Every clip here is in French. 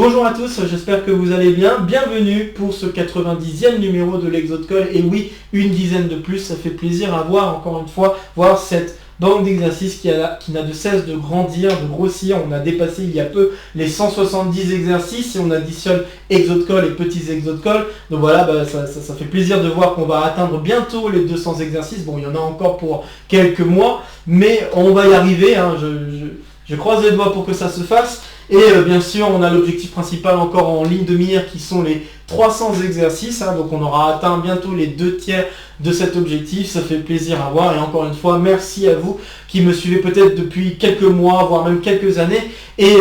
Bonjour à tous, j'espère que vous allez bien. Bienvenue pour ce 90e numéro de l'Exode-Call. Et oui, une dizaine de plus, ça fait plaisir à voir, encore une fois, voir cette banque d'exercices qui n'a de cesse de grandir, de grossir. On a dépassé il y a peu les 170 exercices et on additionne Exode-Call et petits Exode-Call. Donc voilà, ça fait plaisir de voir qu'on va atteindre bientôt les 200 exercices. Bon, il y en a encore pour quelques mois, mais on va y arriver. Je croise les doigts pour que ça se fasse. Et bien sûr, on a l'objectif principal encore en ligne de mire qui sont les 300 exercices. Donc on aura atteint bientôt les 2/3 de cet objectif. Ça fait plaisir à voir. Et encore une fois, merci à vous qui me suivez peut-être depuis quelques mois, voire même quelques années. Et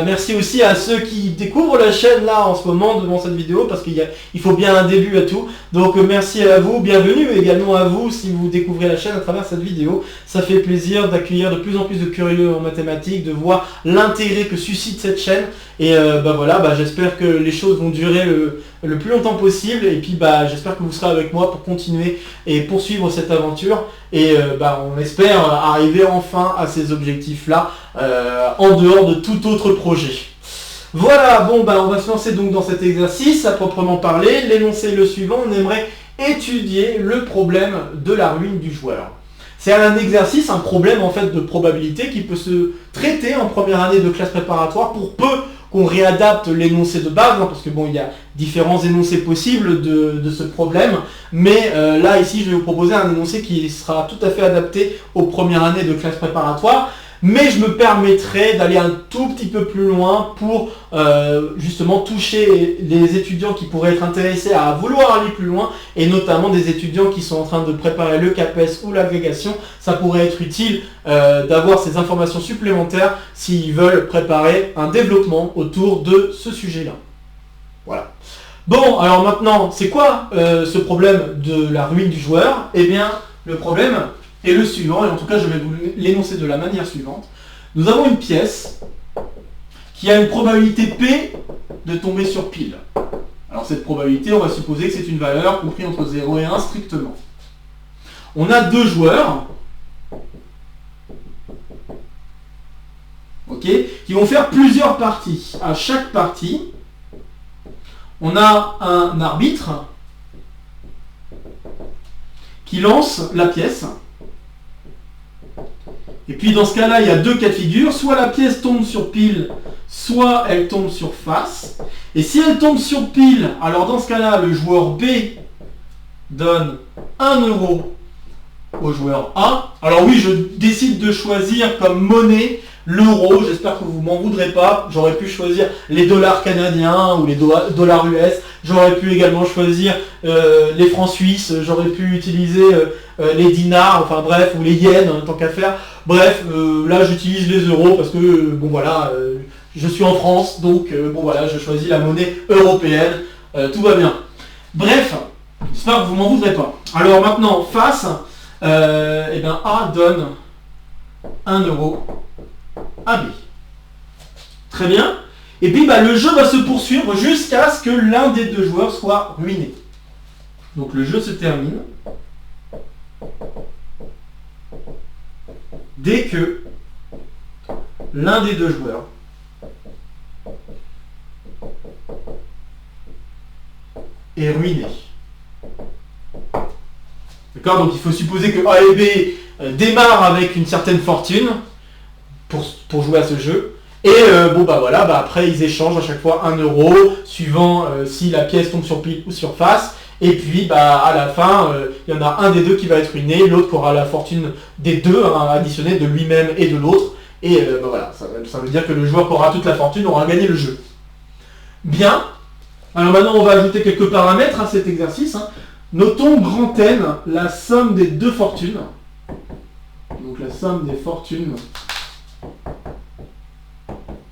merci aussi à ceux qui découvrent la chaîne là en ce moment devant cette vidéo, parce qu'il faut bien un début à tout. Donc merci à vous, bienvenue également à vous si vous découvrez la chaîne à travers cette vidéo. Ça fait plaisir d'accueillir de plus en plus de curieux en mathématiques, de voir l'intérêt que suscite cette chaîne. Et j'espère que les choses vont durer le plus longtemps possible. Et puis j'espère que vous serez avec moi pour continuer et poursuivre cette aventure. Et on espère arriver enfin à ces objectifs-là en dehors de tout autre projet. Voilà, on va se lancer donc dans cet exercice à proprement parler. L'énoncé est le suivant, on aimerait étudier le problème de la ruine du joueur. C'est un exercice, un problème en fait de probabilité qui peut se traiter en première année de classe préparatoire pour peu qu'on réadapte l'énoncé de base, parce que il y a différents énoncés possibles de ce problème, mais là ici je vais vous proposer un énoncé qui sera tout à fait adapté aux premières années de classe préparatoire, mais je me permettrai d'aller un tout petit peu plus loin pour justement toucher les étudiants qui pourraient être intéressés à vouloir aller plus loin, et notamment des étudiants qui sont en train de préparer le CAPES ou l'agrégation. Ça pourrait être utile d'avoir ces informations supplémentaires s'ils veulent préparer un développement autour de ce sujet-là. Voilà. Bon, alors maintenant, c'est quoi ce problème de la ruine du joueur? Eh bien, le problème est le suivant, et en tout cas je vais vous l'énoncer de la manière suivante. Nous avons une pièce qui a une probabilité P de tomber sur pile. Alors cette probabilité, on va supposer que c'est une valeur comprise entre 0 et 1 strictement. On a deux joueurs qui vont faire plusieurs parties. À chaque partie, on a un arbitre qui lance la pièce. Et puis dans ce cas-là, il y a deux cas de figure. Soit la pièce tombe sur pile, soit elle tombe sur face. Et si elle tombe sur pile, alors dans ce cas-là, le joueur B donne 1 euro au joueur A. Alors oui, je décide de choisir comme monnaie l'euro. J'espère que vous m'en voudrez pas. J'aurais pu choisir les dollars canadiens ou les dollars US. J'aurais pu également choisir les francs suisses. J'aurais pu utiliser les dinars, enfin bref, ou les yens, tant qu'à faire. Bref, là j'utilise les euros parce que, je suis en France, donc je choisis la monnaie européenne. Tout va bien. Bref, j'espère que vous m'en voudrez pas. Alors maintenant, face, A donne 1 euro à B. Très bien. Et puis le jeu va se poursuivre jusqu'à ce que l'un des deux joueurs soit ruiné. Donc le jeu se termine dès que l'un des deux joueurs est ruiné. D'accord? Donc il faut supposer que A et B démarrent avec une certaine fortune pour jouer à ce jeu. Et après ils échangent à chaque fois 1 euro, suivant si la pièce tombe sur pile ou sur face. Et puis à la fin, il y en a un des deux qui va être ruiné, l'autre qui aura la fortune des deux, additionnée de lui-même et de l'autre. Et ça veut dire que le joueur qui aura toute la fortune aura gagné le jeu. Bien. Alors maintenant on va ajouter quelques paramètres à cet exercice. Notons grand N, la somme des deux fortunes. Donc la somme des fortunes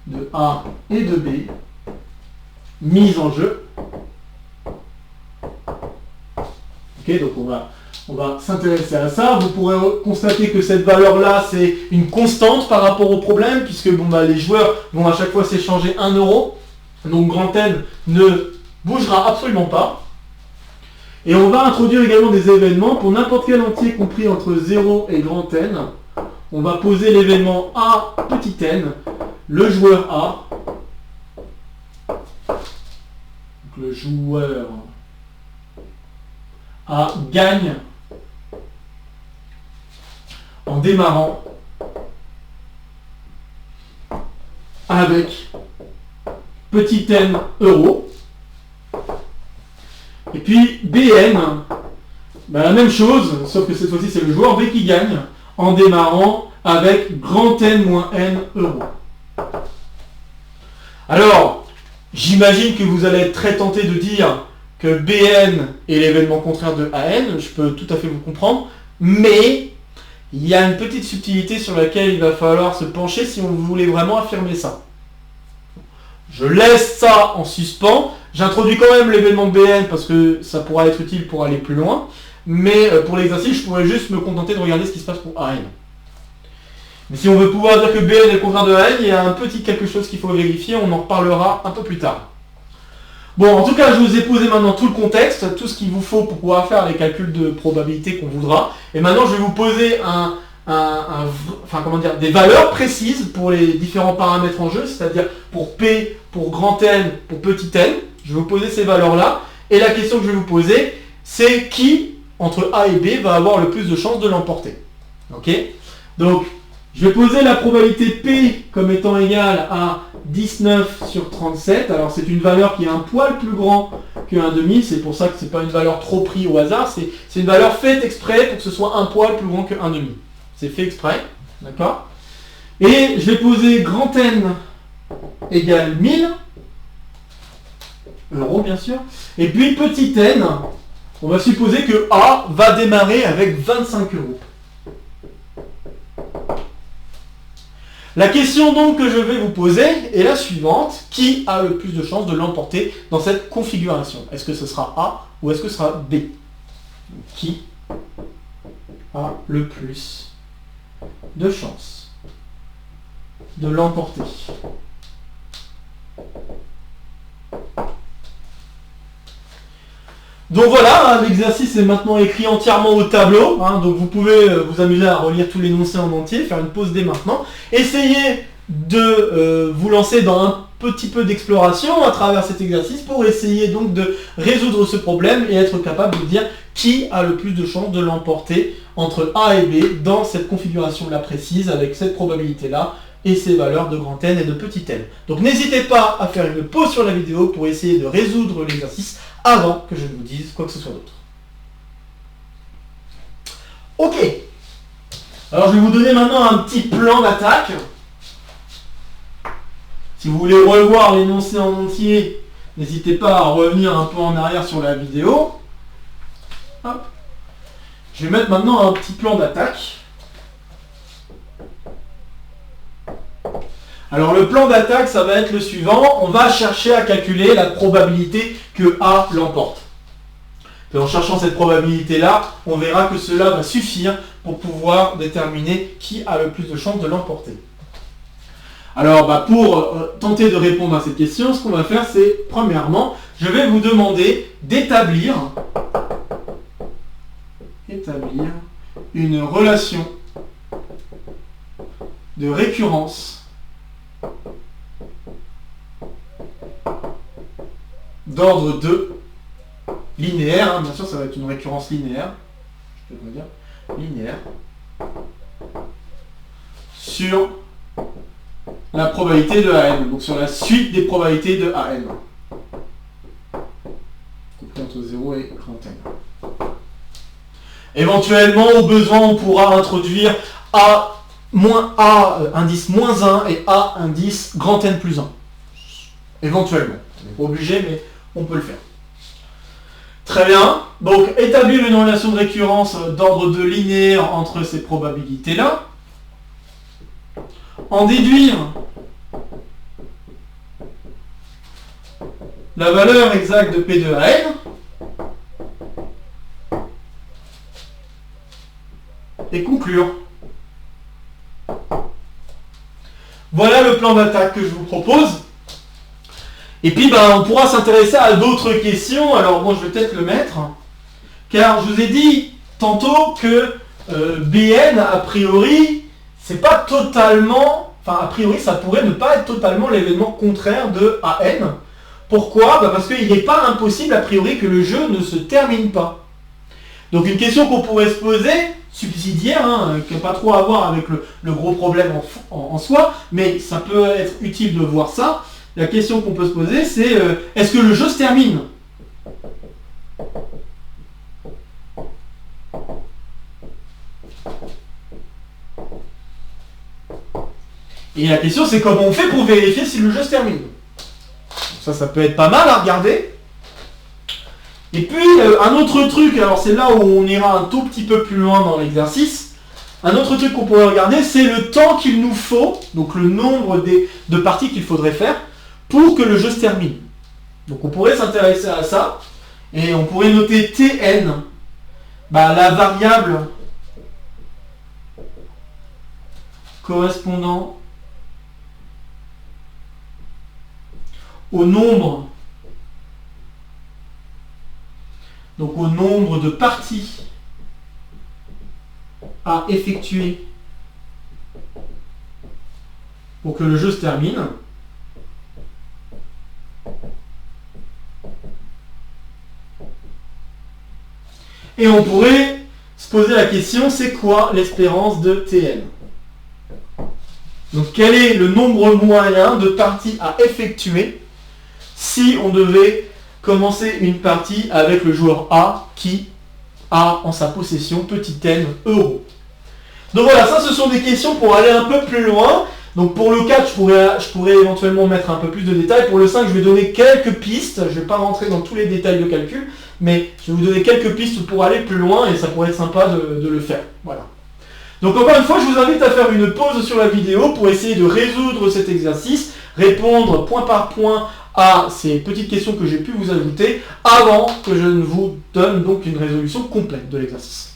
de A et de B mise en jeu. Donc on va s'intéresser à ça. Vous pourrez constater que cette valeur-là, c'est une constante par rapport au problème, puisque les joueurs vont à chaque fois s'échanger 1 euro. Donc grand N ne bougera absolument pas. Et on va introduire également des événements pour n'importe quel entier compris entre 0 et grand N. On va poser l'événement A petit n, le joueur A le joueur A gagne en démarrant avec petit n euros. Et puis BN, ben la même chose, sauf que cette fois-ci c'est le joueur B qui gagne en démarrant avec grand N moins N euros. Alors, j'imagine que vous allez être très tenté de dire que BN est l'événement contraire de AN, je peux tout à fait vous comprendre, mais il y a une petite subtilité sur laquelle il va falloir se pencher si on voulait vraiment affirmer ça. Je laisse ça en suspens, j'introduis quand même l'événement BN parce que ça pourra être utile pour aller plus loin, mais pour l'exercice, je pourrais juste me contenter de regarder ce qui se passe pour AN. Mais si on veut pouvoir dire que BN est le contraire de AN, il y a un petit quelque chose qu'il faut vérifier, on en reparlera un peu plus tard. Bon, en tout cas, je vous ai posé maintenant tout le contexte, tout ce qu'il vous faut pour pouvoir faire les calculs de probabilité qu'on voudra. Et maintenant, je vais vous poser des valeurs précises pour les différents paramètres en jeu, c'est-à-dire pour P, pour grand N, pour petit n. Je vais vous poser ces valeurs-là. Et la question que je vais vous poser, c'est qui, entre A et B, va avoir le plus de chances de l'emporter. Ok ? Donc, je vais poser la probabilité P comme étant égale à 19 sur 37. Alors c'est une valeur qui est un poil plus grand que 1,5. C'est pour ça que ce n'est pas une valeur trop prise au hasard. C'est une valeur faite exprès pour que ce soit un poil plus grand que 1,5. C'est fait exprès. D'accord ? Et je vais poser grand N égale 1000 euros bien sûr. Et puis petit n, on va supposer que A va démarrer avec 25 euros. La question donc que je vais vous poser est la suivante. Qui a le plus de chances de l'emporter dans cette configuration? Est-ce que ce sera A ou est-ce que ce sera B? Qui a le plus de chances de l'emporter? Donc voilà, l'exercice est maintenant écrit entièrement au tableau, donc vous pouvez vous amuser à relire tout l'énoncé en entier, faire une pause dès maintenant. Essayez de vous lancer dans un petit peu d'exploration à travers cet exercice pour essayer donc de résoudre ce problème et être capable de dire qui a le plus de chances de l'emporter entre A et B dans cette configuration-là précise avec cette probabilité-là et ces valeurs de grand N et de petit n. Donc n'hésitez pas à faire une pause sur la vidéo pour essayer de résoudre l'exercice avant que je ne vous dise quoi que ce soit d'autre. Ok. Alors je vais vous donner maintenant un petit plan d'attaque. Si vous voulez revoir l'énoncé en entier, n'hésitez pas à revenir un peu en arrière sur la vidéo. Hop. Je vais mettre maintenant un petit plan d'attaque. Alors le plan d'attaque, ça va être le suivant. On va chercher à calculer la probabilité que A l'emporte. Et en cherchant cette probabilité-là, on verra que cela va suffire pour pouvoir déterminer qui a le plus de chances de l'emporter. Alors pour tenter de répondre à cette question, ce qu'on va faire, c'est premièrement, je vais vous demander d'établir une relation de récurrence d'ordre 2 linéaire, bien sûr ça va être une récurrence linéaire, je peux dire linéaire, sur la probabilité de AN, donc sur la suite des probabilités de AN, compris entre 0 et grand N. Éventuellement, au besoin, on pourra introduire A indice moins 1 et A indice grand N plus 1. Éventuellement. On n'est pas obligé, mais on peut le faire. Très bien. Donc, établir une relation de récurrence d'ordre 2 linéaire entre ces probabilités-là. En déduire la valeur exacte de P de AN. Et conclure. Voilà le plan d'attaque que je vous propose. Et puis on pourra s'intéresser à d'autres questions. Alors bon, je vais peut-être le mettre. Car je vous ai dit tantôt que BN, a priori, c'est pas totalement... Enfin, a priori, ça pourrait ne pas être totalement l'événement contraire de AN. Pourquoi? Parce qu'il n'est pas impossible a priori que le jeu ne se termine pas. Donc une question qu'on pourrait se poser, subsidiaire, qui n'a pas trop à voir avec le gros problème en soi, mais ça peut être utile de voir ça. La question qu'on peut se poser, c'est est-ce que le jeu se termine? Et la question, c'est comment on fait pour vérifier si le jeu se termine. Ça peut être pas mal à regarder. Et puis, un autre truc, alors c'est là où on ira un tout petit peu plus loin dans l'exercice. Un autre truc qu'on pourrait regarder, c'est le temps qu'il nous faut, donc le nombre de parties qu'il faudrait faire pour que le jeu se termine. Donc on pourrait s'intéresser à ça, et on pourrait noter Tn, la variable correspondant au nombre, donc au nombre de parties à effectuer pour que le jeu se termine. Et on pourrait se poser la question, c'est quoi l'espérance de Tn? Donc quel est le nombre moyen de parties à effectuer si on devait commencer une partie avec le joueur A qui a en sa possession petit n euros. Donc voilà, ça ce sont des questions pour aller un peu plus loin. Donc pour le 4, je pourrais éventuellement mettre un peu plus de détails. Pour le 5, je vais donner quelques pistes. Je ne vais pas rentrer dans tous les détails de calcul, mais je vais vous donner quelques pistes pour aller plus loin et ça pourrait être sympa de le faire. Voilà. Donc encore une fois, je vous invite à faire une pause sur la vidéo pour essayer de résoudre cet exercice, répondre point par point à ces petites questions que j'ai pu vous ajouter avant que je ne vous donne donc une résolution complète de l'exercice.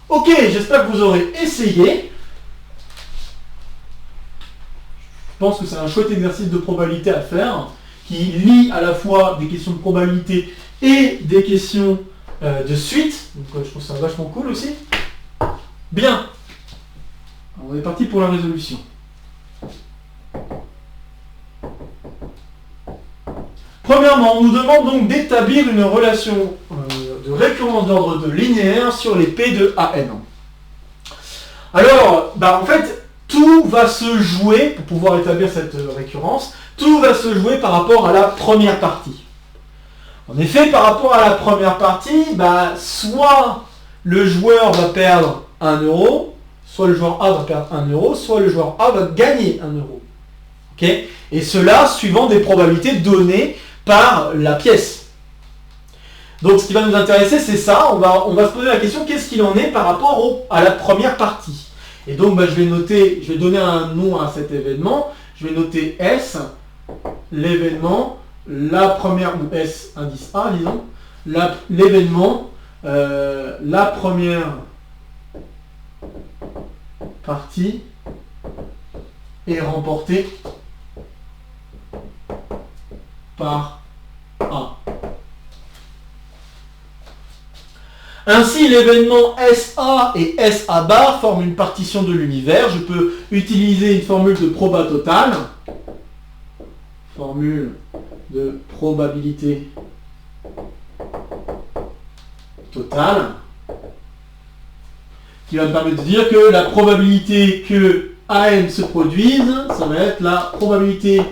Ok, j'espère que vous aurez essayé. Je pense que c'est un chouette exercice de probabilité à faire, qui lie à la fois des questions de probabilité et des questions de suite. Donc je trouve ça vachement cool aussi. Bien. Alors, on est parti pour la résolution. Premièrement, on nous demande donc d'établir une relation de récurrence d'ordre de linéaire sur les P de AN. Alors, en fait, tout va se jouer, pour pouvoir établir cette récurrence, tout va se jouer par rapport à la première partie. En effet, par rapport à la première partie, soit le joueur va perdre 1 euro, soit le joueur A va perdre 1 euro, soit le joueur A va gagner 1 euro. Okay, et cela suivant des probabilités données par la pièce. Donc ce qui va nous intéresser, c'est ça. On va se poser la question, qu'est-ce qu'il en est par rapport à la première partie. Et donc je vais donner un nom à cet événement. Je vais noter S, l'événement, la première, ou S indice A, disons, l'événement, la première partie est remportée par A. Ainsi, l'événement SA et SA bar forment une partition de l'univers. Je peux utiliser une formule de proba totale. Formule de probabilité totale. Qui va me permettre de dire que la probabilité que AN se produise, ça va être la probabilité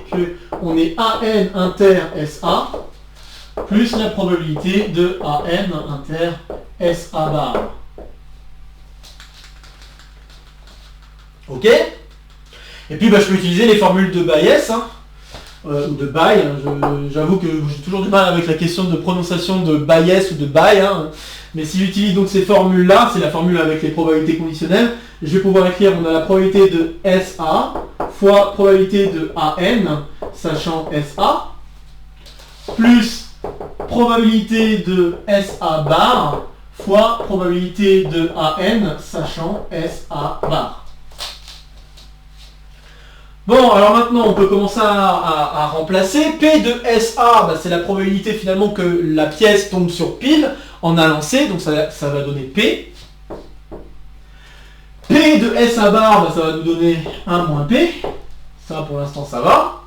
qu'on ait AN inter SA plus la probabilité de AN inter SA bar. Ok. Et puis je peux utiliser les formules de Bayes, ou de Bay. J'avoue que j'ai toujours du mal avec la question de prononciation de Bayes ou de Bay. Mais si j'utilise donc ces formules-là, c'est la formule avec les probabilités conditionnelles, je vais pouvoir écrire, on a la probabilité de SA fois probabilité de AN, sachant SA, plus probabilité de SA bar fois probabilité de AN, sachant SA bar. Bon, alors maintenant, on peut commencer à remplacer. P de SA, c'est la probabilité finalement que la pièce tombe sur pile en un lancé, donc ça va donner P. P de SA bar, ça va nous donner 1 moins P. Ça, pour l'instant, ça va.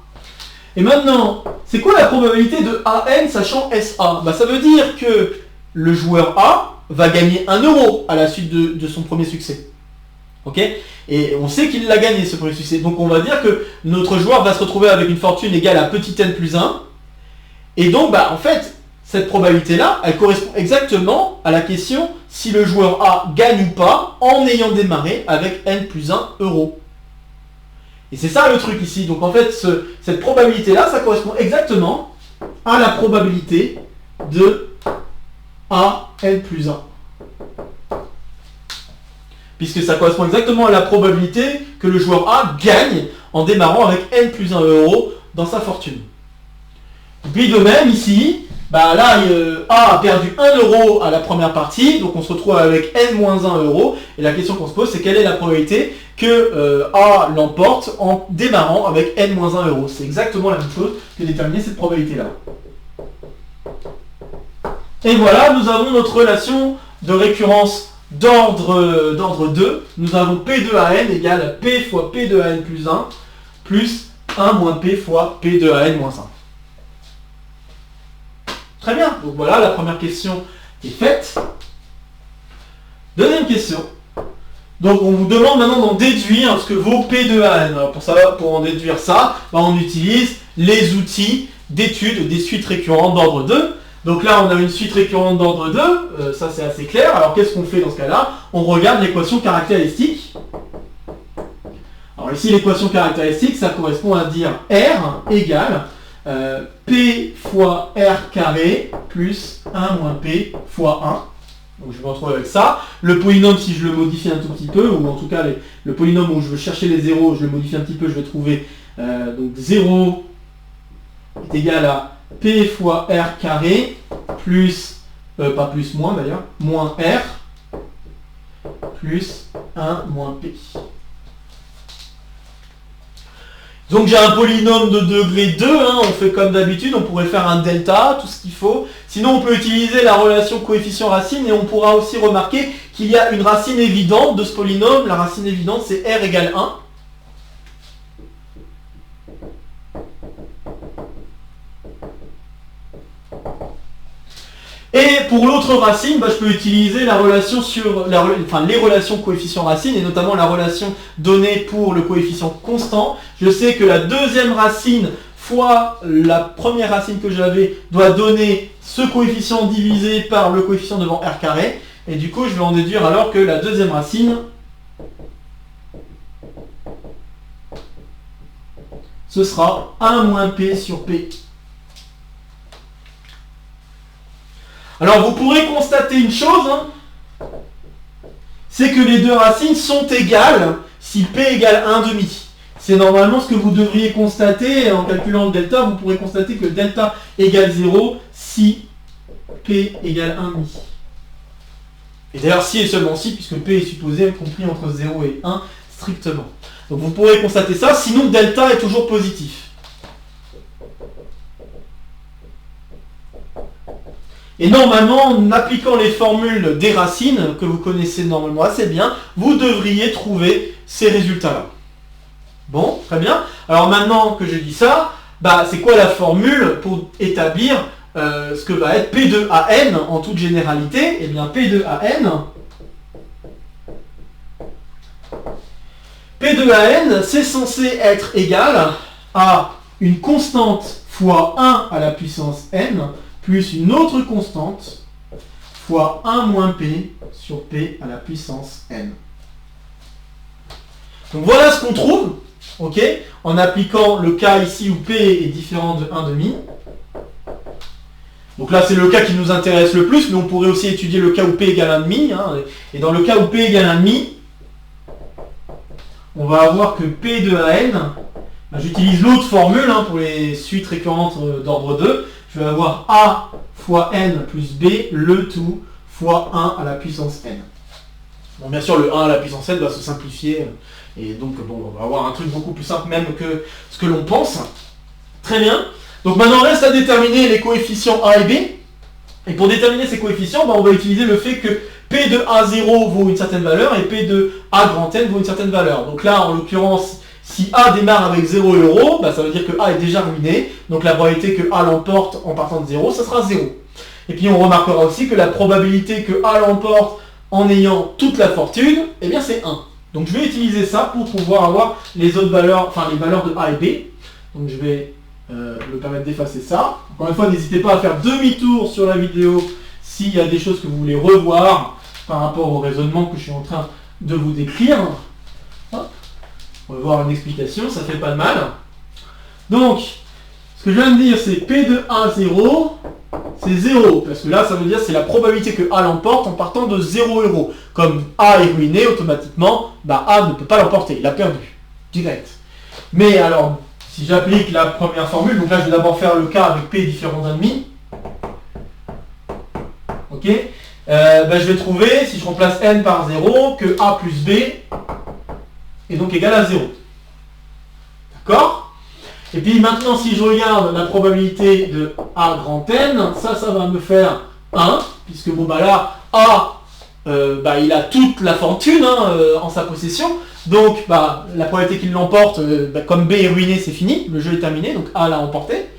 Et maintenant, c'est quoi la probabilité de AN sachant SA? Bah, ça veut dire que le joueur A va gagner 1 euro à la suite de son premier succès. Ok? Et on sait qu'il l'a gagné ce premier succès. Donc on va dire que notre joueur va se retrouver avec une fortune égale à petit n plus 1. Et donc, bah, en fait, cette probabilité-là, elle correspond exactement à la question si le joueur A gagne ou pas en ayant démarré avec n plus 1 euros. Et c'est ça le truc ici. Donc en fait, cette probabilité-là, ça correspond exactement à la probabilité de A n plus 1. Puisque ça correspond exactement à la probabilité que le joueur A gagne en démarrant avec n plus 1 euro dans sa fortune. Et puis de même ici, bah là A a perdu 1 euro à la première partie, donc on se retrouve avec n moins 1 euro. Et la question qu'on se pose, c'est quelle est la probabilité que A l'emporte en démarrant avec n moins 1 euro. C'est exactement la même chose que déterminer cette probabilité-là. Et voilà, nous avons notre relation de récurrence d'ordre 2. Nous avons P de AN égale P fois P de AN plus 1 plus 1 moins P fois P de AN moins 1. Très bien, donc voilà, la première question est faite. Deuxième question. Donc on vous demande maintenant d'en déduire ce que vaut P de AN. Alors pour en déduire ça, bah, on utilise les outils d'étude des suites récurrentes d'ordre 2. Donc là on a une suite récurrente d'ordre 2, ça c'est assez clair. Alors qu'est-ce qu'on fait dans ce cas-là? On regarde l'équation caractéristique. Alors ici l'équation caractéristique, ça correspond à dire R égale P fois R carré plus 1 moins P fois 1. Donc je me retrouve avec ça. Le polynôme, si je le modifie un tout petit peu, ou en tout cas le polynôme où je veux chercher les zéros, je le modifie un petit peu, je vais trouver donc 0 est égal à P fois R carré plus, pas plus, moins d'ailleurs, moins R plus 1 moins P. Donc j'ai un polynôme de degré 2, on fait comme d'habitude, on pourrait faire un delta, tout ce qu'il faut. Sinon on peut utiliser la relation coefficient-racine et on pourra aussi remarquer qu'il y a une racine évidente de ce polynôme. La racine évidente c'est R égale 1. Et pour l'autre racine, je peux utiliser la relation sur les relations coefficient-racine et notamment la relation donnée pour le coefficient constant. Je sais que la deuxième racine fois la première racine que j'avais doit donner ce coefficient divisé par le coefficient devant R carré. Et du coup, je vais en déduire alors que la deuxième racine, ce sera 1 moins P sur P. Alors vous pourrez constater une chose, c'est que les deux racines sont égales si P égale 1,5. C'est normalement ce que vous devriez constater en calculant le delta. Vous pourrez constater que delta égale 0 si P égale 1,5. Et d'ailleurs si et seulement si, puisque P est supposé compris entre 0 et 1 strictement. Donc vous pourrez constater ça, sinon delta est toujours positif. Et normalement, en appliquant les formules des racines, que vous connaissez normalement assez bien, vous devriez trouver ces résultats-là. Bon, très bien. Alors maintenant que j'ai dit ça, c'est quoi la formule pour établir ce que va être P de AN en toute généralité? Eh bien, P de AN, c'est censé être égal à une constante fois 1 à la puissance n, plus une autre constante fois 1 moins P sur P à la puissance n. Donc voilà ce qu'on trouve, ok, en appliquant le cas ici où P est différent de 1,5. Donc là c'est le cas qui nous intéresse le plus, mais on pourrait aussi étudier le cas où P égale 1,5. Et dans le cas où P égale 1,5, on va avoir que P de AN, j'utilise l'autre formule pour les suites récurrentes d'ordre 2, je vais avoir A fois n plus B, le tout, fois 1 à la puissance n. Bon, bien sûr, le 1 à la puissance n va se simplifier, et donc on va avoir un truc beaucoup plus simple même que ce que l'on pense. Très bien. Donc maintenant, reste à déterminer les coefficients A et B. Et pour déterminer ces coefficients, on va utiliser le fait que P de A0 vaut une certaine valeur, et P de A grand N vaut une certaine valeur. Donc là, en l'occurrence, Si A démarre avec 0 €, bah, ça veut dire que A est déjà ruiné, donc la probabilité que A l'emporte en partant de 0, ça sera 0. Et puis on remarquera aussi que la probabilité que A l'emporte en ayant toute la fortune, eh bien c'est 1. Donc je vais utiliser ça pour pouvoir avoir les autres valeurs, enfin les valeurs de A et B. Donc je vais me permettre d'effacer ça. Encore une fois, n'hésitez pas à faire demi-tour sur la vidéo s'il y a des choses que vous voulez revoir par rapport au raisonnement que je suis en train de vous décrire. Hop. On va voir une explication, ça fait pas de mal. Donc, ce que je viens de dire, c'est P de A0, c'est 0, parce que là, ça veut dire c'est la probabilité que A l'emporte en partant de 0 €. Comme A est ruiné, automatiquement, bah A ne peut pas l'emporter, il a perdu, direct. Mais alors, si j'applique la première formule, donc là, je vais d'abord faire le cas avec P différent d'un demi. Ok, bah, je vais trouver, si je remplace N par 0, que A plus B est donc égal à 0. D'accord? Et puis maintenant, si je regarde la probabilité de A grand N, ça va me faire 1, puisque bon bah là, A, bah, il a toute la fortune en sa possession, donc bah, la probabilité qu'il l'emporte, bah, comme B est ruiné, c'est fini, le jeu est terminé, donc A l'a emporté.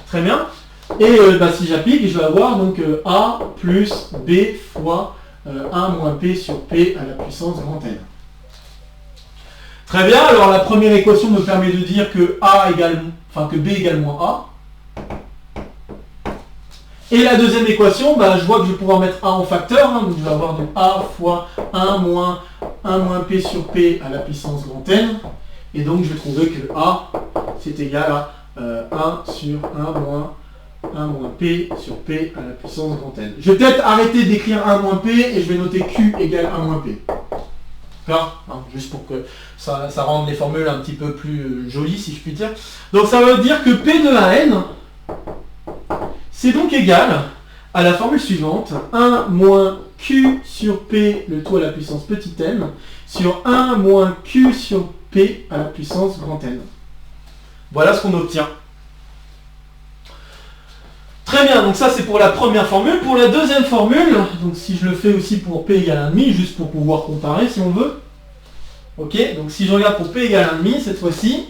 Très bien. Et bah, si j'applique, je vais avoir donc A plus B fois 1 moins P sur P à la puissance grand N. Très bien, alors la première équation me permet de dire que que B égale moins A. Et la deuxième équation, bah, je vois que je vais pouvoir mettre A en facteur, donc je vais avoir donc A fois 1 moins P sur P à la puissance grand N. Et donc je vais trouver que A, c'est égal à 1 sur 1 moins P sur P à la puissance grand N. Je vais peut-être arrêter d'écrire 1 moins P et je vais noter Q égale 1 moins P. D'accord ? Juste pour que ça rende les formules un petit peu plus jolies, si je puis dire. Donc ça veut dire que P de AN, c'est donc égal à la formule suivante, 1 moins Q sur P, le tout à la puissance petit n, sur 1 moins Q sur P à la puissance grand N. Voilà ce qu'on obtient. Très bien, donc ça c'est pour la première formule. Pour la deuxième formule, donc si je le fais aussi pour P égale 1,5, juste pour pouvoir comparer si on veut. Ok, donc si je regarde pour P égale 1,5 cette fois-ci,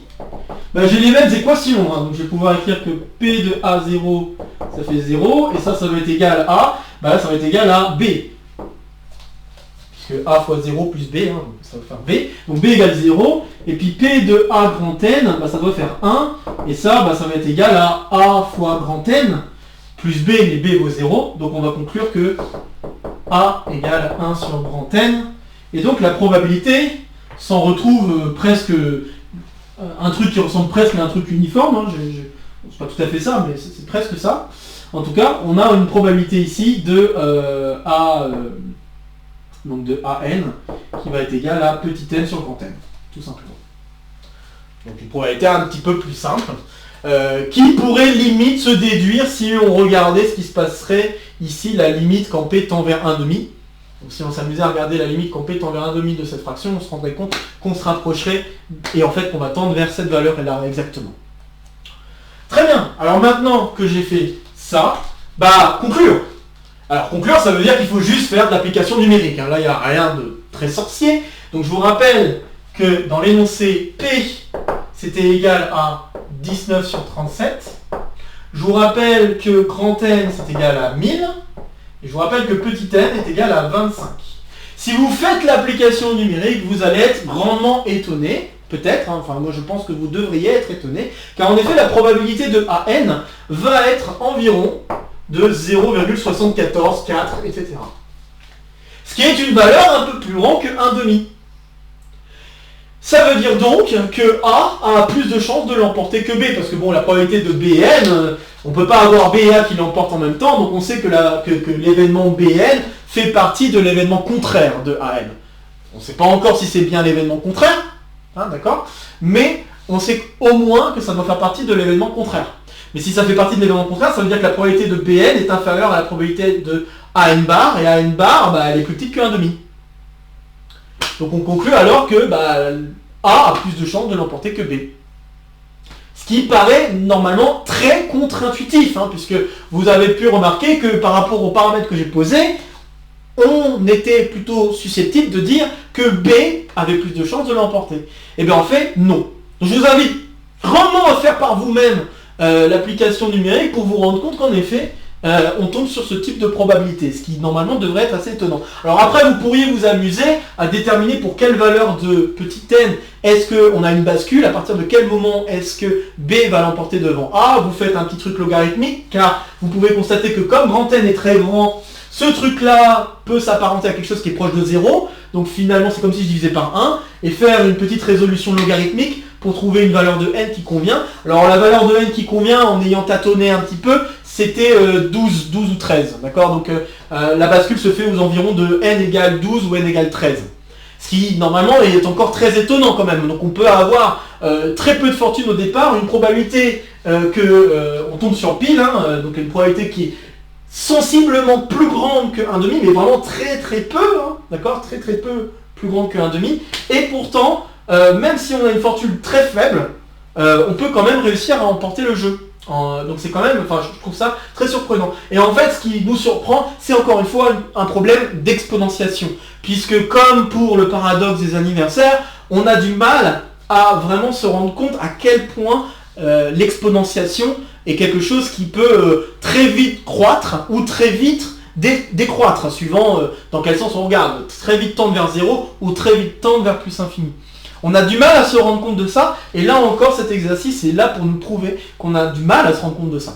ben, j'ai les mêmes équations. Donc je vais pouvoir écrire que P de A0, ça fait 0, et ça va être égal à A, ben là ça va être égal à B. Puisque A fois 0 plus B, donc ça va faire B. Donc B égale 0, et puis P de A grand N, ben, ça doit faire 1, et ça va être égal à A fois grand N, plus B, mais B vaut 0, donc on va conclure que A égale 1 sur grand N, et donc la probabilité s'en retrouve presque, un truc qui ressemble presque à un truc uniforme, c'est pas tout à fait ça, mais c'est presque ça. En tout cas, on a une probabilité ici de donc de AN, qui va être égale à petit n sur grand N, tout simplement. Donc une probabilité un petit peu plus simple. Qui pourrait limite se déduire si on regardait ce qui se passerait ici, la limite quand P tend vers 1,5. Donc si on s'amusait à regarder la limite quand P tend vers 1,5 de cette fraction, on se rendrait compte qu'on se rapprocherait et en fait qu'on va tendre vers cette valeur-là exactement. Très bien, alors maintenant que j'ai fait ça, bah conclure. Alors conclure, ça veut dire qu'il faut juste faire de l'application numérique. Là, il n'y a rien de très sorcier. Donc je vous rappelle que dans l'énoncé P, c'était égal à 19 sur 37. Je vous rappelle que grand N c'est égal à 1000. Et je vous rappelle que petit n est égal à 25. Si vous faites l'application numérique, vous allez être grandement étonné. Peut-être, enfin moi je pense que vous devriez être étonné. Car en effet, la probabilité de AN va être environ de 0,744, etc. Ce qui est une valeur un peu plus grande que 1,5. Ça veut dire donc que A a plus de chances de l'emporter que B, parce que bon, la probabilité de BN, on ne peut pas avoir B et A qui l'emportent en même temps, donc on sait que l'événement BN fait partie de l'événement contraire de AN. On ne sait pas encore si c'est bien l'événement contraire, d'accord, mais on sait au moins que ça doit faire partie de l'événement contraire. Mais si ça fait partie de l'événement contraire, ça veut dire que la probabilité de BN est inférieure à la probabilité de AN bar, et AN bar, elle est plus petite que 1,5. Donc on conclut alors que A a plus de chances de l'emporter que B. Ce qui paraît normalement très contre-intuitif, puisque vous avez pu remarquer que par rapport aux paramètres que j'ai posés, on était plutôt susceptible de dire que B avait plus de chances de l'emporter. Et bien en fait, non. Donc je vous invite grandement à faire par vous-même l'application numérique pour vous rendre compte qu'en effet, on tombe sur ce type de probabilité, ce qui normalement devrait être assez étonnant. Alors après, vous pourriez vous amuser à déterminer pour quelle valeur de petit n est-ce qu'on a une bascule, à partir de quel moment est-ce que B va l'emporter devant A. Vous faites un petit truc logarithmique, car vous pouvez constater que comme grand N est très grand, ce truc-là peut s'apparenter à quelque chose qui est proche de 0. Donc finalement, c'est comme si je divisais par 1, et faire une petite résolution logarithmique pour trouver une valeur de n qui convient. Alors la valeur de n qui convient, en ayant tâtonné un petit peu, c'était 12 ou 13, d'accord. Donc la bascule se fait aux environs de n égale 12 ou n égale 13. Ce qui, normalement, est encore très étonnant quand même. Donc on peut avoir très peu de fortune au départ, une probabilité on tombe sur pile, donc une probabilité qui est sensiblement plus grande que 1,5, mais vraiment très peu, d'accord, très peu plus grande que 1,5. Et pourtant, même si on a une fortune très faible, on peut quand même réussir à emporter le jeu. Donc c'est quand même, je trouve ça très surprenant. Et en fait, ce qui nous surprend, c'est encore une fois un problème d'exponentiation. Puisque comme pour le paradoxe des anniversaires, on a du mal à vraiment se rendre compte à quel point l'exponentiation est quelque chose qui peut très vite croître ou très vite décroître, suivant dans quel sens on regarde. Très vite tendre vers 0 ou très vite tendre vers plus infini. On a du mal à se rendre compte de ça, et là encore cet exercice est là pour nous prouver qu'on a du mal à se rendre compte de ça.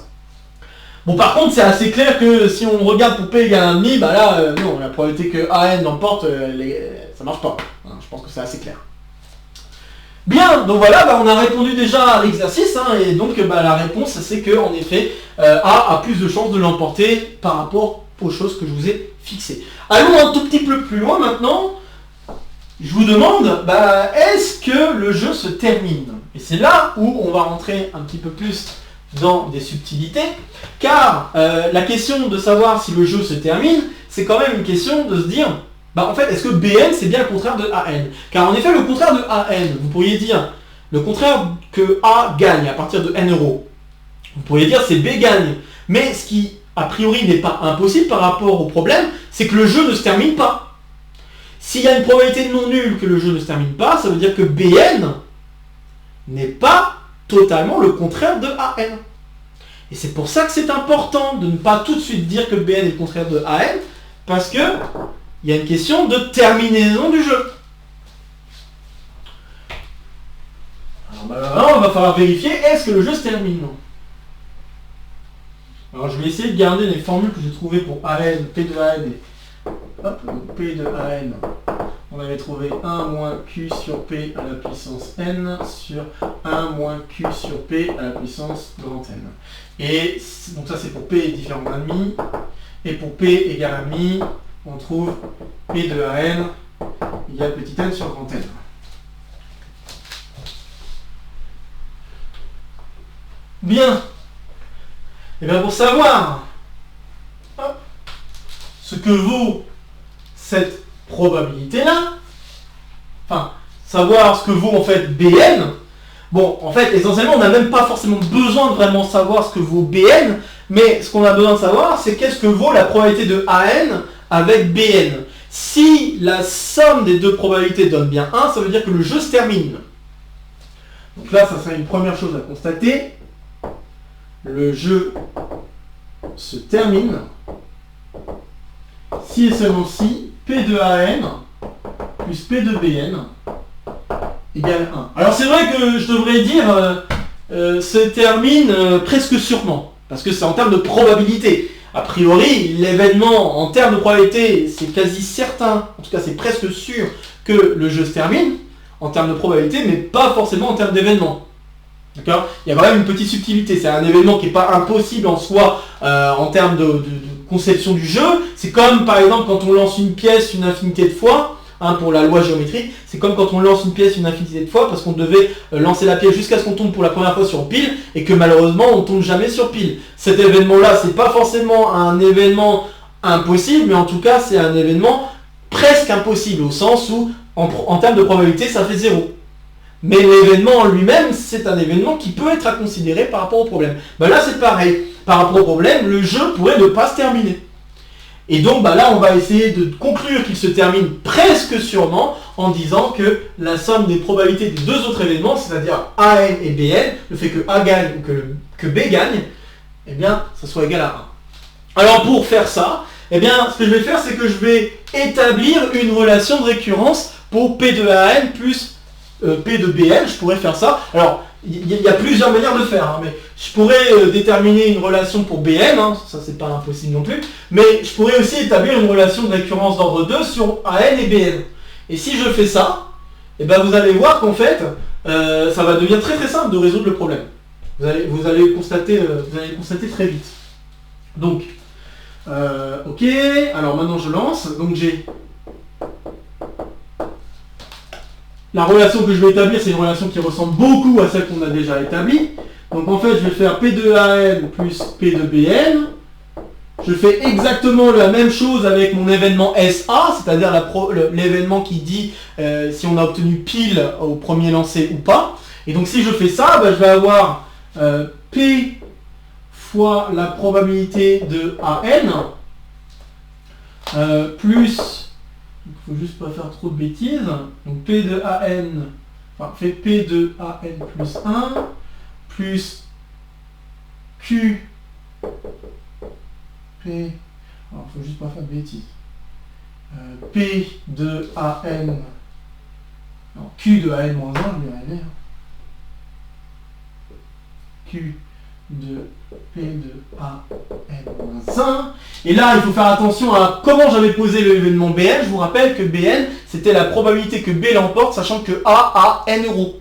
Bon, par contre, c'est assez clair que si on regarde pour P égale 1,5, bah là, non, la probabilité que AN l'emporte, ça marche pas. Je pense que c'est assez clair. Bien, donc voilà, on a répondu déjà à l'exercice, et donc la réponse c'est que en effet, A a plus de chances de l'emporter par rapport aux choses que je vous ai fixées. Allons un tout petit peu plus loin maintenant. Je vous demande, est-ce que le jeu se termine? Et c'est là où on va rentrer un petit peu plus dans des subtilités, car la question de savoir si le jeu se termine, c'est quand même une question de se dire, en fait, est-ce que Bn c'est bien le contraire de An? Car en effet, le contraire de An, vous pourriez dire, le contraire que A gagne à partir de n euros, vous pourriez dire c'est B gagne. Mais ce qui, a priori, n'est pas impossible par rapport au problème, c'est que le jeu ne se termine pas. S'il y a une probabilité non nulle que le jeu ne se termine pas, ça veut dire que Bn n'est pas totalement le contraire de An. Et c'est pour ça que c'est important de ne pas tout de suite dire que Bn est le contraire de An, parce que il y a une question de terminaison du jeu. Alors maintenant, il va falloir vérifier, est-ce que le jeu se termine? Alors je vais essayer de garder les formules que j'ai trouvées pour An, P de An et hop, donc P de An, on avait trouvé 1 moins Q sur P à la puissance N sur 1 moins Q sur P à la puissance grand N. Et donc ça c'est pour P différent d'1,5. Et pour P égale 1,5, on trouve P de An égale petit n sur grand N. Bien. Et bien pour savoir ce que vaut cette probabilité-là, enfin, savoir ce que vaut en fait Bn, bon, en fait, essentiellement, on n'a même pas forcément besoin de vraiment savoir ce que vaut Bn, mais ce qu'on a besoin de savoir, c'est qu'est-ce que vaut la probabilité de An avec Bn. Si la somme des deux probabilités donne bien 1, ça veut dire que le jeu se termine. Donc là, ça serait une première chose à constater. Le jeu se termine si et seulement si P de An plus P de Bn égale 1. Alors c'est vrai que je devrais dire se termine presque sûrement, parce que c'est en termes de probabilité. A priori, l'événement en termes de probabilité, c'est quasi certain, en tout cas c'est presque sûr que le jeu se termine, en termes de probabilité, mais pas forcément en termes d'événement. D'accord ? Il y a quand même une petite subtilité, c'est un événement qui n'est pas impossible en soi en termes de conception du jeu. C'est comme par exemple quand on lance une pièce une infinité de fois, pour la loi géométrique, c'est comme quand on lance une pièce une infinité de fois parce qu'on devait lancer la pièce jusqu'à ce qu'on tombe pour la première fois sur pile et que malheureusement on tombe jamais sur pile. Cet événement-là, c'est pas forcément un événement impossible, mais en tout cas c'est un événement presque impossible au sens où en termes de probabilité ça fait 0. Mais l'événement en lui-même, c'est un événement qui peut être à considérer par rapport au problème. Là c'est pareil, par rapport au problème, le jeu pourrait ne pas se terminer. Et donc bah, là, on va essayer de conclure qu'il se termine presque sûrement en disant que la somme des probabilités des deux autres événements, c'est-à-dire AN et BN, le fait que A gagne ou que B gagne, eh bien, ça soit égal à 1. Alors pour faire ça, eh bien, ce que je vais faire, c'est que je vais établir une relation de récurrence pour P de AN plus P de BN. Je pourrais faire ça. Alors, il y a plusieurs manières de faire, hein, mais je pourrais déterminer une relation pour BN, hein, ça c'est pas impossible non plus, mais je pourrais aussi établir une relation de récurrence d'ordre 2 sur AN et BN. Et si je fais ça, eh ben, vous allez voir qu'en fait, ça va devenir très très simple de résoudre le problème. Vous allez constater très vite. Donc, ok, alors maintenant je lance, donc j'ai la relation que je vais établir, c'est une relation qui ressemble beaucoup à celle qu'on a déjà établie. Donc en fait, je vais faire P de AN plus P de BN. Je fais exactement la même chose avec mon événement SA, c'est-à-dire l'événement qui dit si on a obtenu pile au premier lancer ou pas. Et donc si je fais ça, bah, je vais avoir P fois la probabilité de AN plus... Il ne faut juste pas faire trop de bêtises. Donc P de AN, enfin fait P de AN plus 1 plus Q P. Alors il ne faut juste pas faire de bêtises. P de AN. Non, Q de AN moins 1, je vais arriver. Q de P de AN-1. Et là, il faut faire attention à comment j'avais posé l'événement BN. Je vous rappelle que BN, c'était la probabilité que B l'emporte, sachant que A a N euros.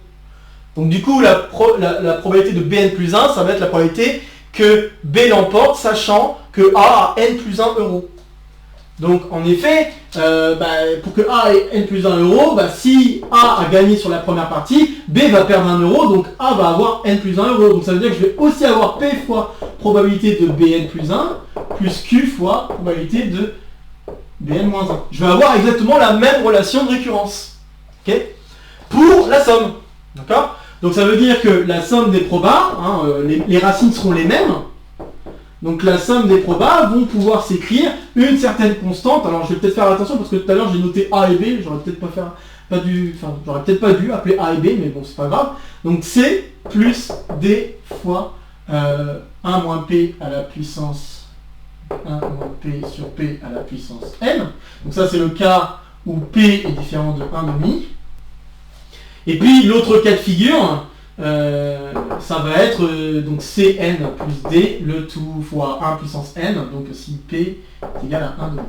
Donc du coup, la probabilité de BN plus 1, ça va être la probabilité que B l'emporte, sachant que A a N plus 1 euros. Donc en effet, pour que A ait N plus 1 euro, si A a gagné sur la première partie, B va perdre 1 euro, donc A va avoir N plus 1 euro. Donc ça veut dire que je vais aussi avoir P fois probabilité de BN plus 1, plus Q fois probabilité de BN moins 1. Je vais avoir exactement la même relation de récurrence. Okay, pour la somme. D'accord? Donc ça veut dire que la somme des probas, les racines seront les mêmes. Donc la somme des probas vont pouvoir s'écrire une certaine constante. Alors je vais peut-être faire attention parce que tout à l'heure j'ai noté A et B, j'aurais peut-être pas dû appeler A et B, mais bon c'est pas grave. Donc C plus D fois 1 moins P à la puissance 1 moins P sur P à la puissance N. Donc ça c'est le cas où P est différent de 1,5. Et puis l'autre cas de figure, ça va être donc Cn plus D, le tout fois 1 puissance n, donc si P est égal à 1,5.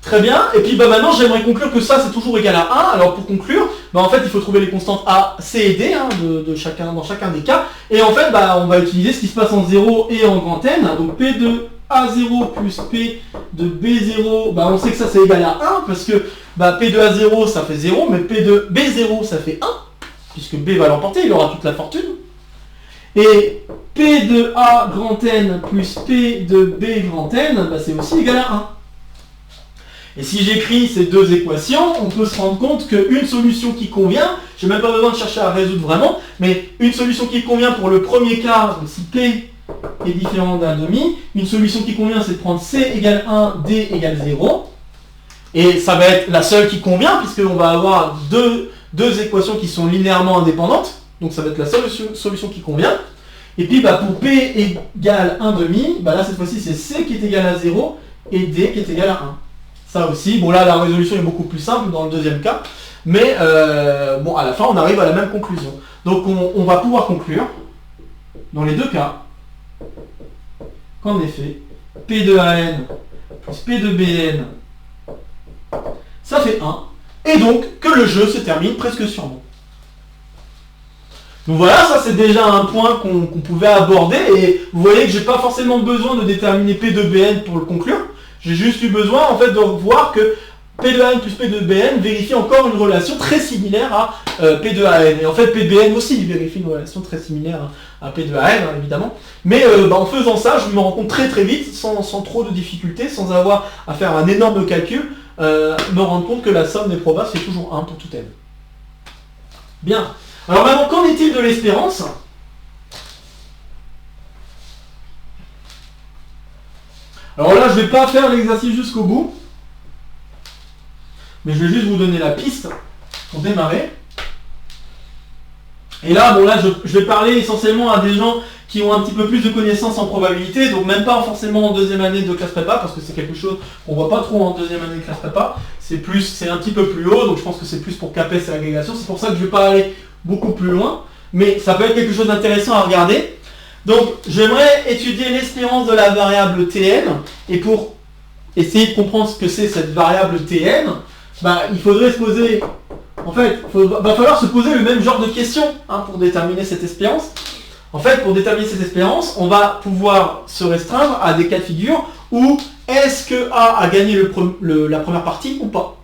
Très bien, et puis maintenant j'aimerais conclure que ça c'est toujours égal à 1. Alors pour conclure, en fait il faut trouver les constantes A, C et D dans chacun des cas. Et en fait on va utiliser ce qui se passe en 0 et en grand N. Donc P de A0 plus P de B0, on sait que ça c'est égal à 1 parce que P de A0 ça fait 0, mais P de B0 ça fait 1. Puisque B va l'emporter, il aura toute la fortune. Et P de A grand N plus P de B grand N, c'est aussi égal à 1. Et si j'écris ces deux équations, on peut se rendre compte qu'une solution qui convient, je n'ai même pas besoin de chercher à résoudre vraiment, mais une solution qui convient pour le premier cas, donc si P est différent d'1,5, une solution qui convient c'est de prendre C égale 1, D égale 0. Et ça va être la seule qui convient, puisqu'on va avoir deux équations qui sont linéairement indépendantes, donc ça va être la seule solution qui convient. Et puis pour P égale 1,5, là cette fois-ci c'est C qui est égal à 0 et D qui est égal à 1. Ça aussi, là la résolution est beaucoup plus simple dans le deuxième cas, mais à la fin on arrive à la même conclusion. Donc on va pouvoir conclure, dans les deux cas, qu'en effet, P de AN plus P de BN, ça fait 1. Et donc que le jeu se termine presque sûrement. Donc voilà, ça c'est déjà un point qu'on pouvait aborder, et vous voyez que j'ai pas forcément besoin de déterminer P de BN pour le conclure. J'ai juste eu besoin en fait de voir que P de AN plus P de BN vérifie encore une relation très similaire à P de AN. Et en fait P de BN aussi vérifie une relation très similaire à P de AN, évidemment. Mais en faisant ça, je me rends compte très très vite, sans trop de difficultés, sans avoir à faire un énorme calcul, me rendre compte que la somme des probas c'est toujours 1 pour tout n. Bien. Alors maintenant, qu'en est-il de l'espérance ? Alors là, je ne vais pas faire l'exercice jusqu'au bout, mais je vais juste vous donner la piste pour démarrer. Et là, bon là, je vais parler essentiellement à des gens qui ont un petit peu plus de connaissances en probabilité, donc même pas forcément en deuxième année de classe prépa, parce que c'est quelque chose qu'on voit pas trop en deuxième année de classe prépa. C'est un petit peu plus haut, donc je pense que c'est plus pour CAPES et agrégation. C'est pour ça que je ne vais pas aller beaucoup plus loin, mais ça peut être quelque chose d'intéressant à regarder. Donc, j'aimerais étudier l'espérance de la variable Tn, et pour essayer de comprendre ce que c'est cette variable Tn, il faudrait se poser, en fait, va falloir se poser le même genre de questions pour déterminer cette espérance. En fait, pour déterminer cette espérance, on va pouvoir se restreindre à des cas de figure où est-ce que A a gagné la première partie ou pas.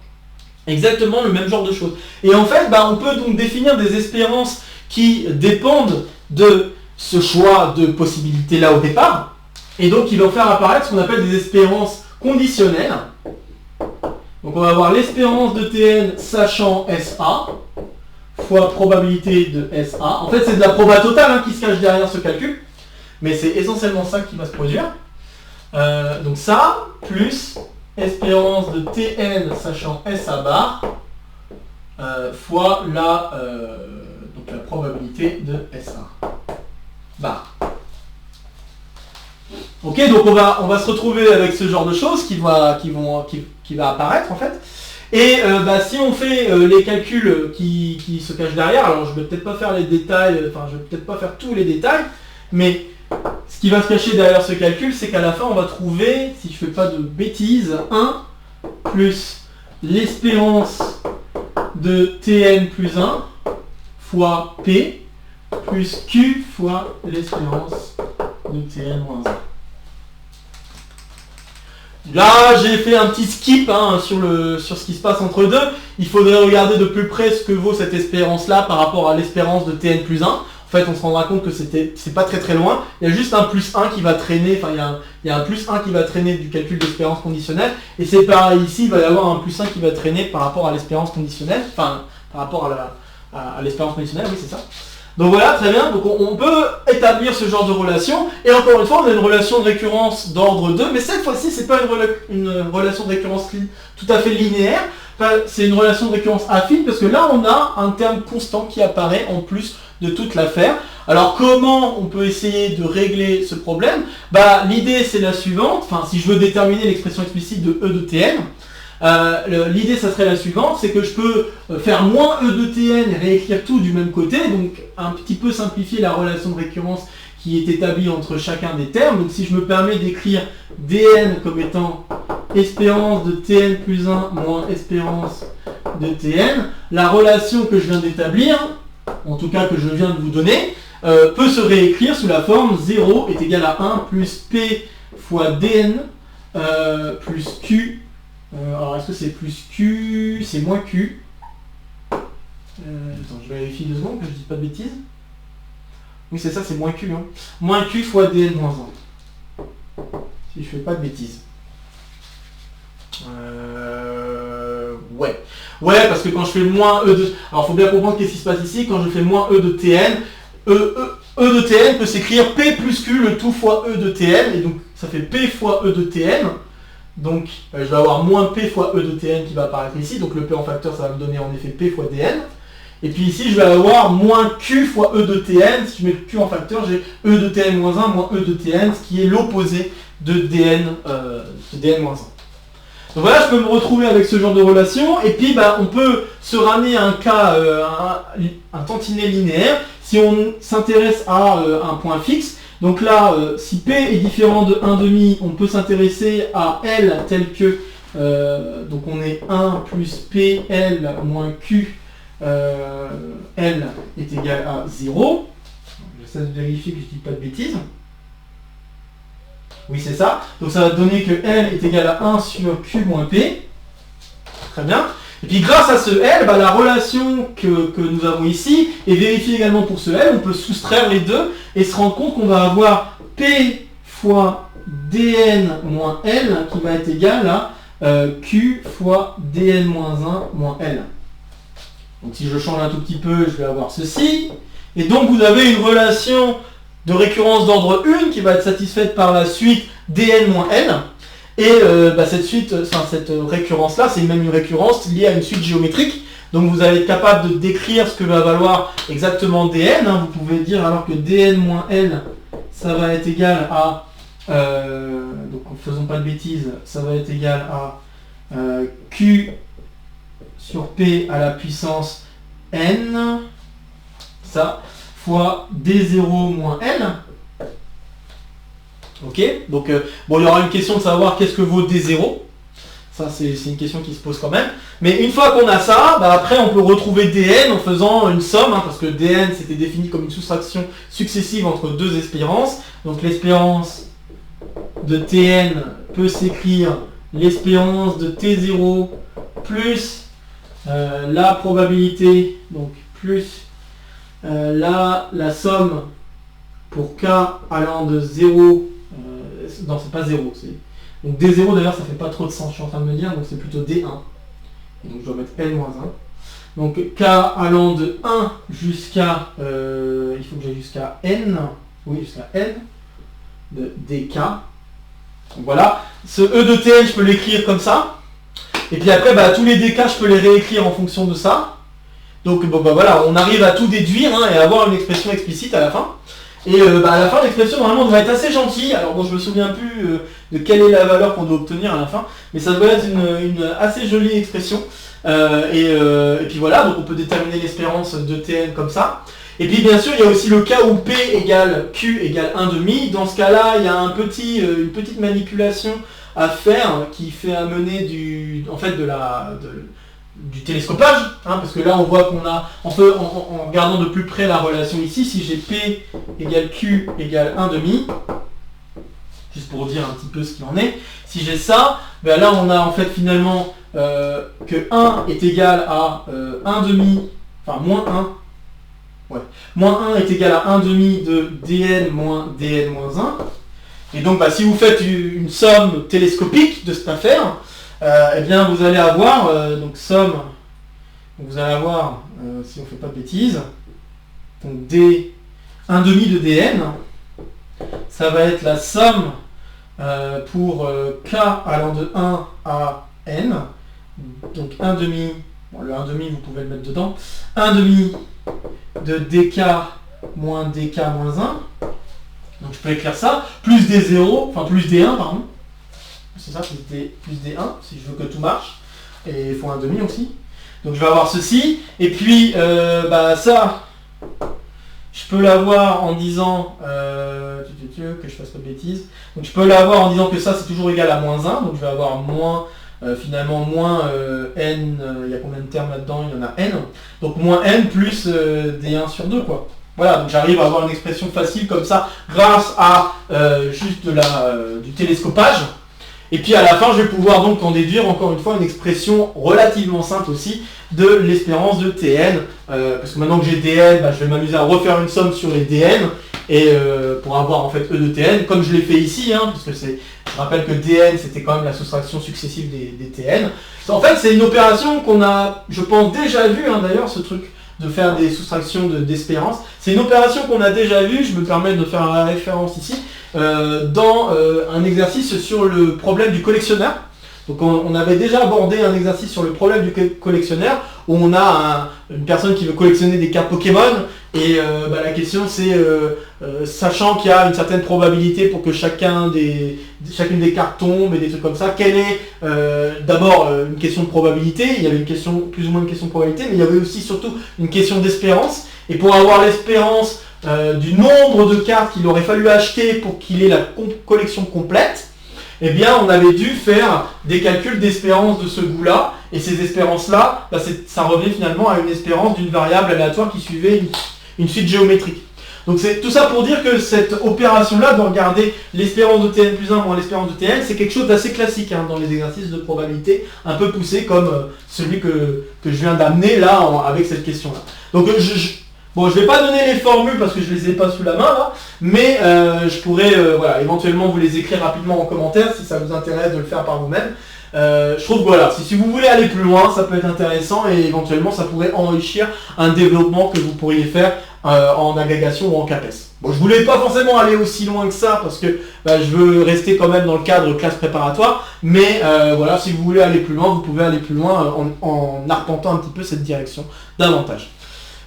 Exactement le même genre de choses. Et en fait, on peut donc définir des espérances qui dépendent de ce choix de possibilités là au départ, et donc il va faire apparaître ce qu'on appelle des espérances conditionnelles. Donc on va avoir l'espérance de Tn sachant SA fois probabilité de SA. En fait c'est de la proba totale qui se cache derrière ce calcul, mais c'est essentiellement ça qui va se produire. Donc ça, plus espérance de Tn sachant SA bar fois la probabilité de SA. Ok, donc on va se retrouver avec ce genre de choses qui va apparaître en fait. Et si on fait les calculs qui se cachent derrière, alors je vais peut-être pas faire les détails, je vais peut-être pas faire tous les détails, mais ce qui va se cacher derrière ce calcul, c'est qu'à la fin on va trouver, si je fais pas de bêtises, 1 plus l'espérance de Tn plus 1 fois P plus Q fois l'espérance de Tn moins 1. Là, j'ai fait un petit skip sur ce qui se passe entre deux. Il faudrait regarder de plus près ce que vaut cette espérance-là par rapport à l'espérance de Tn plus 1. En fait, on se rendra compte que c'est pas très loin. Il y a juste un plus 1 qui va traîner, il y a un plus 1 qui va traîner du calcul d'espérance conditionnelle. Et c'est pareil ici, il va y avoir un plus 1 qui va traîner par rapport à l'espérance conditionnelle, par rapport à l'espérance conditionnelle, oui c'est ça. Donc voilà, très bien, donc on peut établir ce genre de relation, et encore une fois, on a une relation de récurrence d'ordre 2, mais cette fois-ci, c'est pas une relation de récurrence tout à fait linéaire, c'est une relation de récurrence affine, parce que là, on a un terme constant qui apparaît en plus de toute l'affaire. Alors comment on peut essayer de régler ce problème? L'idée, c'est la suivante, si je veux déterminer l'expression explicite de E de Tn, l'idée ça serait la suivante, c'est que je peux faire moins E de Tn et réécrire tout du même côté, donc un petit peu simplifier la relation de récurrence qui est établie entre chacun des termes. Donc si je me permets d'écrire Dn comme étant espérance de Tn plus 1 moins espérance de Tn, la relation que je viens d'établir, en tout cas que je viens de vous donner, peut se réécrire sous la forme 0 est égal à 1 plus P fois Dn plus Q. Alors est-ce que c'est plus Q? C'est moins Q. Attends, je vérifie 2 secondes que je dis pas de bêtises. Oui c'est ça, c'est moins Q. Moins Q fois Dn moins 1. Si je fais pas de bêtises. Ouais, parce que quand je fais moins E de... Alors faut bien comprendre qu'est-ce qui se passe ici. Quand je fais moins E de Tn, E de Tn peut s'écrire P plus Q le tout fois E de Tn. Et donc ça fait P fois E de Tn. Donc je vais avoir moins P fois E de Tn qui va apparaître ici, donc le P en facteur ça va me donner en effet P fois Dn. Et puis ici je vais avoir moins Q fois E de Tn, si je mets Q en facteur j'ai E de Tn moins 1 moins E de Tn, ce qui est l'opposé de Dn moins 1. Donc voilà, je peux me retrouver avec ce genre de relation, et puis on peut se ramener à un cas, un tantinet linéaire, si on s'intéresse à un point fixe. Donc là, si P est différent de 1,5, on peut s'intéresser à L tel que, donc on est 1 plus PL moins Q, L est égal à 0. J'essaie de vérifier que je ne dis pas de bêtises. Oui, c'est ça. Donc ça va donner que L est égal à 1 sur Q moins P. Très bien. Et puis grâce à ce L, la relation que nous avons ici est vérifiée également pour ce L. On peut soustraire les deux et se rendre compte qu'on va avoir P fois Dn moins L qui va être égal à Q fois Dn moins 1 moins L. Donc si je change un tout petit peu, je vais avoir ceci. Et donc vous avez une relation de récurrence d'ordre 1 qui va être satisfaite par la suite Dn moins L. Et cette suite, cette récurrence-là, c'est même une récurrence liée à une suite géométrique. Donc vous allez être capable de décrire ce que va valoir exactement dn. Hein. Vous pouvez dire alors que dn moins n, ça va être égal à... donc faisons pas de bêtises, ça va être égal à q sur p à la puissance n, ça, fois d0 moins n. Ok, donc bon, il y aura une question de savoir qu'est-ce que vaut d0. Ça, c'est une question qui se pose quand même. Mais une fois qu'on a ça, après, on peut retrouver dn en faisant une somme, hein, parce que dn, c'était défini comme une soustraction successive entre deux espérances. Donc l'espérance de tn peut s'écrire l'espérance de t0 plus la probabilité, donc plus la somme pour k allant de 0, non c'est pas 0, donc d0 d'ailleurs ça fait pas trop de sens, je suis en train de me dire, donc c'est plutôt d1, et donc je dois mettre n-1, donc k allant de 1 jusqu'à, il faut que j'aille jusqu'à n, oui jusqu'à n, de dk, donc voilà, ce e de tn je peux l'écrire comme ça, et puis après tous les dk je peux les réécrire en fonction de ça, donc voilà, on arrive à tout déduire hein, et à avoir une expression explicite à la fin. Et à la fin, l'expression normalement devrait être assez gentille. Alors bon, je me souviens plus de quelle est la valeur qu'on doit obtenir à la fin, mais ça devrait être une assez jolie expression. Et puis voilà, donc on peut déterminer l'espérance de Tn comme ça. Et puis bien sûr, il y a aussi le cas où P égale Q égale 1,5. Dans ce cas-là, il y a une petite manipulation à faire qui fait amener du télescopage, hein, parce que là on voit qu'on a, en regardant de plus près la relation ici, si j'ai P égale Q égale 1,5, juste pour dire un petit peu ce qu'il en est, si j'ai ça, là on a en fait finalement que 1 est égal à 1,5, enfin moins 1, ouais, moins 1 est égal à 1,5 de dn moins dn moins 1, et donc si vous faites une somme télescopique de cette affaire, eh bien vous allez avoir donc somme, donc vous allez avoir si on fait pas de bêtises, donc d 1,5 de dn, ça va être la somme pour k allant de 1 à n, donc 1,5, bon, le 1,5 vous pouvez le mettre dedans, 1,5 de dk moins dk moins 1, donc je peux écrire ça, plus d0, enfin plus d1 pardon, c'est ça, plus D1, si je veux que tout marche, et il faut 1,5 aussi. Donc je vais avoir ceci, et puis ça, je peux l'avoir en disant, que je fasse pas de bêtises, donc je peux l'avoir en disant que ça c'est toujours égal à moins 1, donc je vais avoir moins, finalement moins n, il y a combien de termes là-dedans, il y en a n, donc moins n plus D1 sur 2 quoi. Voilà, donc j'arrive à avoir une expression facile comme ça, grâce à juste du télescopage. Et puis à la fin, je vais pouvoir donc en déduire encore une fois une expression relativement simple aussi de l'espérance de Tn. Parce que maintenant que j'ai Dn, je vais m'amuser à refaire une somme sur les Dn et pour avoir en fait E de Tn, comme je l'ai fait ici, hein, parce que je rappelle que Dn c'était quand même la soustraction successive des Tn. En fait, c'est une opération qu'on a, je pense, déjà vu hein, d'ailleurs, ce truc de faire des soustractions d'espérance. C'est une opération qu'on a déjà vue, je me permets de faire la référence ici, dans un exercice sur le problème du collectionneur. Donc on avait déjà abordé un exercice sur le problème du collectionneur, où on a une personne qui veut collectionner des cartes Pokémon, et la question c'est, sachant qu'il y a une certaine probabilité pour que chacune des cartes tombe et des trucs comme ça, quelle est d'abord une question de probabilité, il y avait plus ou moins une question de probabilité, mais il y avait aussi surtout une question d'espérance, et pour avoir l'espérance du nombre de cartes qu'il aurait fallu acheter pour qu'il ait la collection complète, eh bien on avait dû faire des calculs d'espérance de ce goût-là, et ces espérances-là, ça revient finalement à une espérance d'une variable aléatoire qui suivait une suite géométrique. Donc c'est tout ça pour dire que cette opération-là, de regarder l'espérance de Tn plus 1 moins l'espérance de Tn, c'est quelque chose d'assez classique hein, dans les exercices de probabilité, un peu poussé comme celui que je viens d'amener là avec cette question-là. Donc bon, je ne vais pas donner les formules parce que je ne les ai pas sous la main là, mais je pourrais éventuellement vous les écrire rapidement en commentaire si ça vous intéresse de le faire par vous-même. Je trouve que voilà, si vous voulez aller plus loin, ça peut être intéressant et éventuellement ça pourrait enrichir un développement que vous pourriez faire en agrégation ou en CAPES. Bon, je voulais pas forcément aller aussi loin que ça parce que je veux rester quand même dans le cadre classe préparatoire, mais voilà, si vous voulez aller plus loin, vous pouvez aller plus loin en arpentant un petit peu cette direction davantage.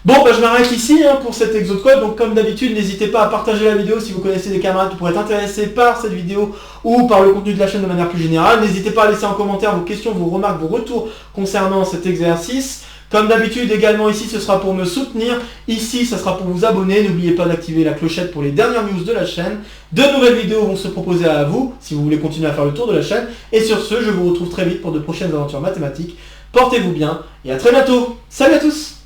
Bon, je m'arrête ici pour cet Exode Code. Donc comme d'habitude, n'hésitez pas à partager la vidéo si vous connaissez des camarades qui pourraient être intéressés par cette vidéo ou par le contenu de la chaîne de manière plus générale. N'hésitez pas à laisser en commentaire vos questions, vos remarques, vos retours concernant cet exercice. Comme d'habitude également ici, ce sera pour me soutenir. Ici, ça sera pour vous abonner. N'oubliez pas d'activer la clochette pour les dernières news de la chaîne. De nouvelles vidéos vont se proposer à vous si vous voulez continuer à faire le tour de la chaîne. Et sur ce, je vous retrouve très vite pour de prochaines aventures mathématiques. Portez-vous bien et à très bientôt. Salut à tous!